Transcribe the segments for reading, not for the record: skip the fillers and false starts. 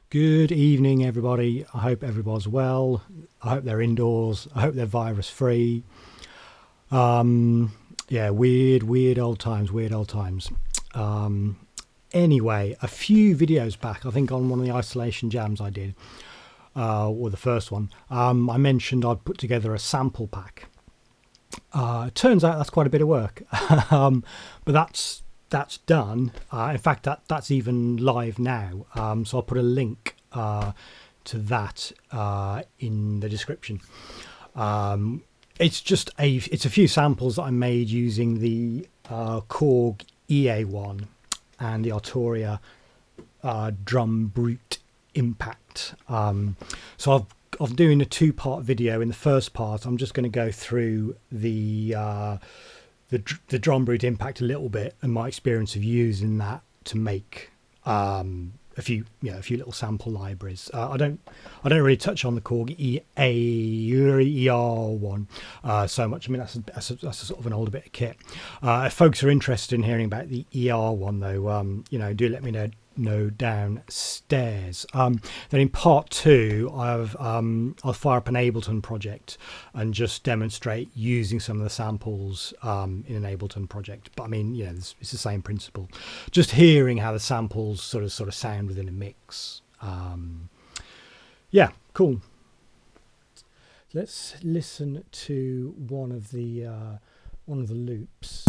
Good evening, everybody. I hope everybody's well. I hope they're indoors. I hope they're virus free. Yeah, weird old times, weird old times. Anyway, a few videos back, I think on one of the isolation jams I did, or the first one, I mentioned I'd put together a sample pack. Turns out that's quite a bit of work, but that's done. In fact, that's even live now. So I'll put a link to that in the description. It's just it's a few samples that I made using the Korg EA1 and the Arturia DrumBrute Impact. So I'm doing a two-part video. In the first part, I'm just going to go through the DrumBrute Impact a little bit and my experience of using that to make a few little sample libraries. I don't really touch on the Korg ER1 so much. I mean, that's a sort of an older bit of kit. If folks are interested in hearing about the ER1 though, do let me know downstairs. Then in part two, I'll fire up an Ableton project and just demonstrate using some of the samples in an Ableton project. But I mean, it's the same principle. Just hearing how the samples sort of sound within a mix. Yeah, cool. Let's listen to one of the loops.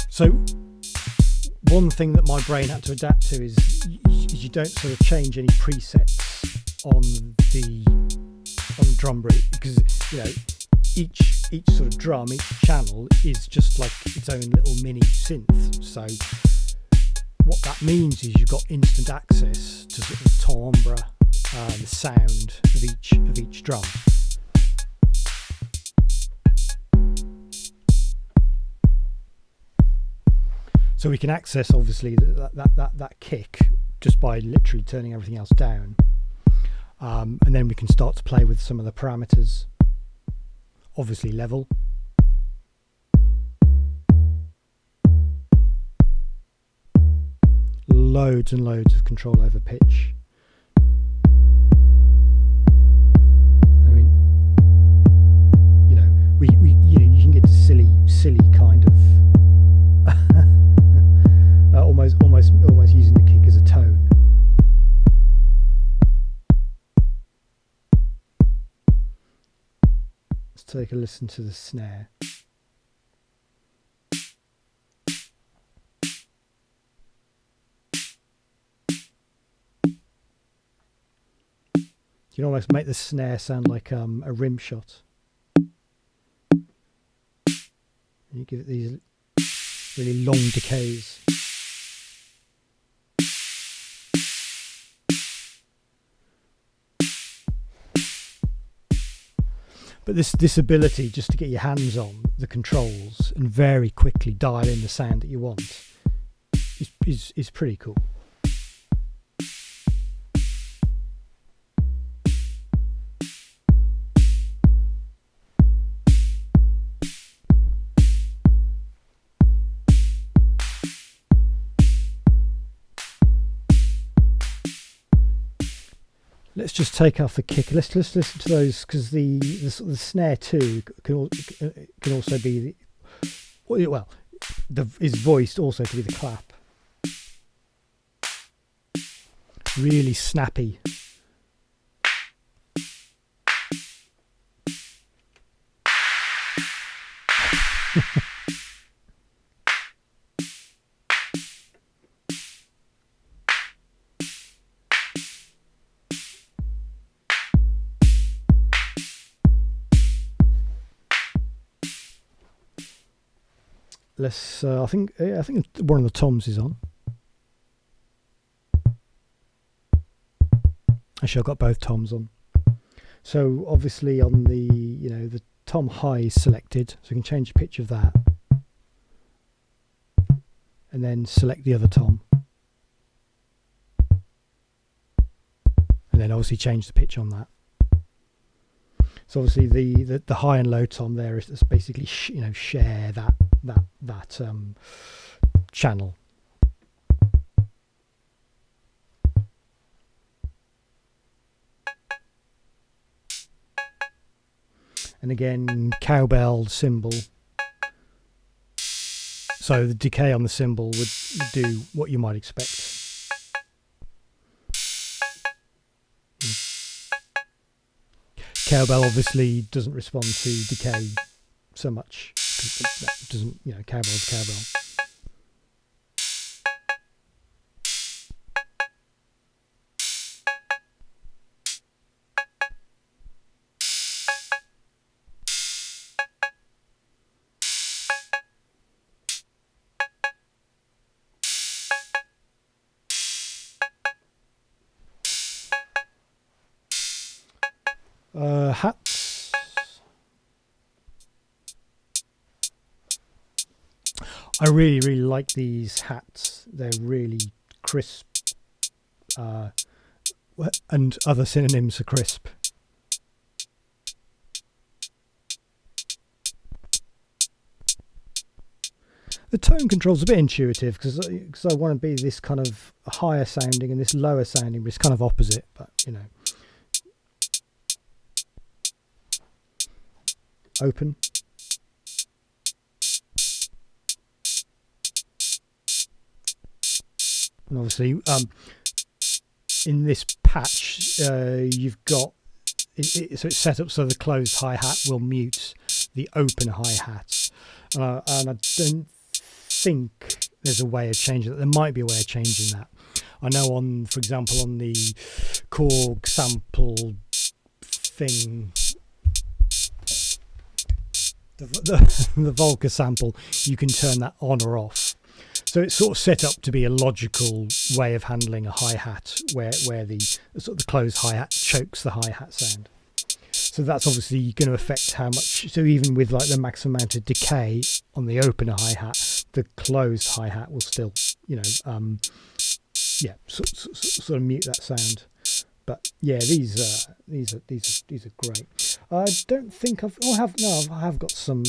So one thing that my brain had to adapt to is you don't sort of change any presets on the DrumBrute, because each sort of drum, each channel is just like its own little mini synth. So what that means is you've got instant access to sort of timbre, the sound of each drum. So we can access obviously that kick just by literally turning everything else down, and then we can start to play with some of the parameters. Obviously level, loads and loads of control over pitch. I mean, you can get to silly kind of. almost using the kick as a tone. Let's take a listen to the snare. You can almost make the snare sound like a rim shot. You give it these really long decays. But this ability just to get your hands on the controls and very quickly dial in the sound that you want is pretty cool. Let's just take off the kick. Let's listen to those, because the snare too can also be is voiced also to be the clap. Really snappy. Let's. I think one of the toms is on. Actually, I've got both toms on. So obviously on the tom high is selected, so we can change the pitch of that, and then select the other tom, and then obviously change the pitch on that. So obviously the high and low tom there is basically share that that channel. And again, cowbell cymbal. So the decay on the cymbal would do what you might expect. Cowbell obviously doesn't respond to decay so much. That doesn't, you know, cowbell's cowbell. Hats. I really like these hats. They're really crisp, and other synonyms for crisp. The tone control's a bit intuitive because I want to be this kind of higher sounding and this lower sounding, but it's kind of opposite. But you know. Open. And obviously in this patch you've got so it's set up so the closed hi-hat will mute the open hi-hat, and I don't think there's a way of changing that. There might be a way of changing that. I know on, for example, on the Korg sample thing, the Volca sample, you can turn that on or off. So it's sort of set up to be a logical way of handling a hi-hat where the sort of the closed hi-hat chokes the hi-hat sound. So that's obviously going to affect how much. So even with like the max amount of decay on the opener hi-hat, the closed hi-hat will still, you know, yeah, sort of mute that sound. But yeah, these are great. I don't think I have got some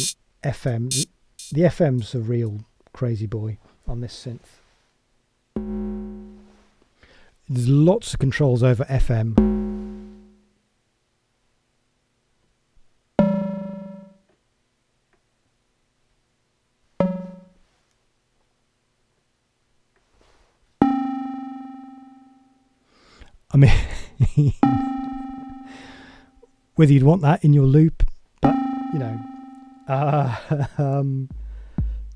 FM. The FM's a real crazy boy on this synth. There's lots of controls over FM. I mean, whether you'd want that in your loop, but you know,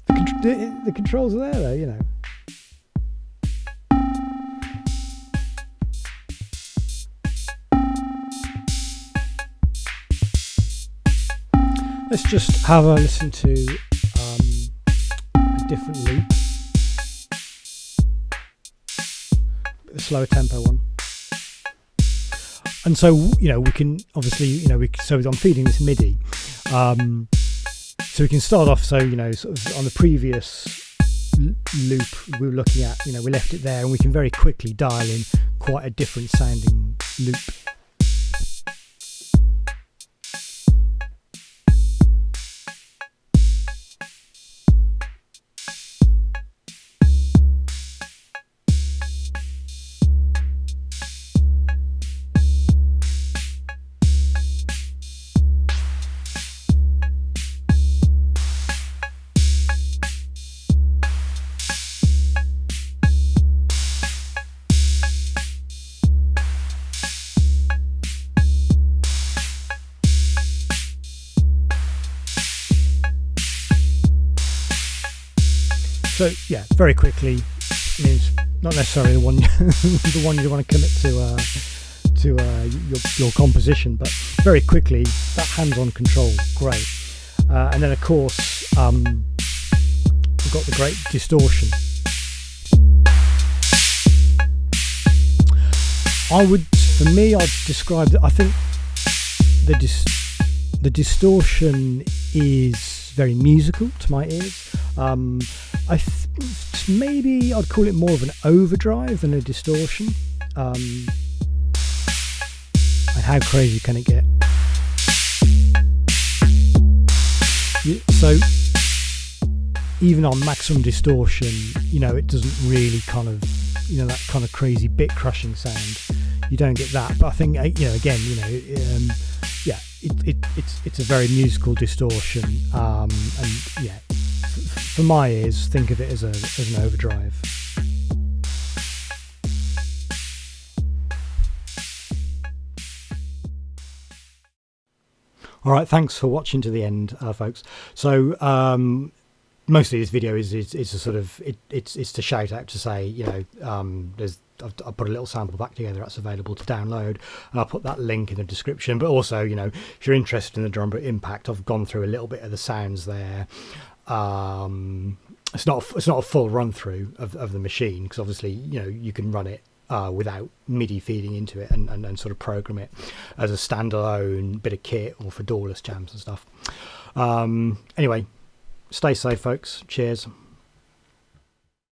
the controls are there though, you know. Let's just have a listen to a different loop, a slower tempo one. And so, you know, we can obviously, you know, so I'm feeding this MIDI. So we can start off, so, you know, sort of on the previous loop we were looking at, you know, we left it there and we can very quickly dial in quite a different sounding loop. So yeah, very quickly, I mean, it's not necessarily the one the one you want to commit to your composition, but very quickly that hands-on control, great. And then of course we've got the great distortion. For me, I'd describe that. I think the distortion is very musical to my ears. Maybe I'd call it more of an overdrive than a distortion. And how crazy can it get? So even on maximum distortion, you know, it doesn't really kind of, you know, that kind of crazy bit crushing sound. You don't get that. But I think, you know, again, you know, yeah, it's a very musical distortion, and yeah, for my ears, think of it as an overdrive. All right, thanks for watching to the end, folks. So mostly this video is a sort of it's to shout out to say, you know, I've put a little sample pack together that's available to download, and I'll put that link in the description. But also, you know, if you're interested in the DrumBrute Impact, I've gone through a little bit of the sounds there. It's not a full run through of the machine, because obviously, you know, you can run it without MIDI feeding into it and sort of program it as a standalone bit of kit or for doorless jams and stuff. Anyway, stay safe, folks. Cheers.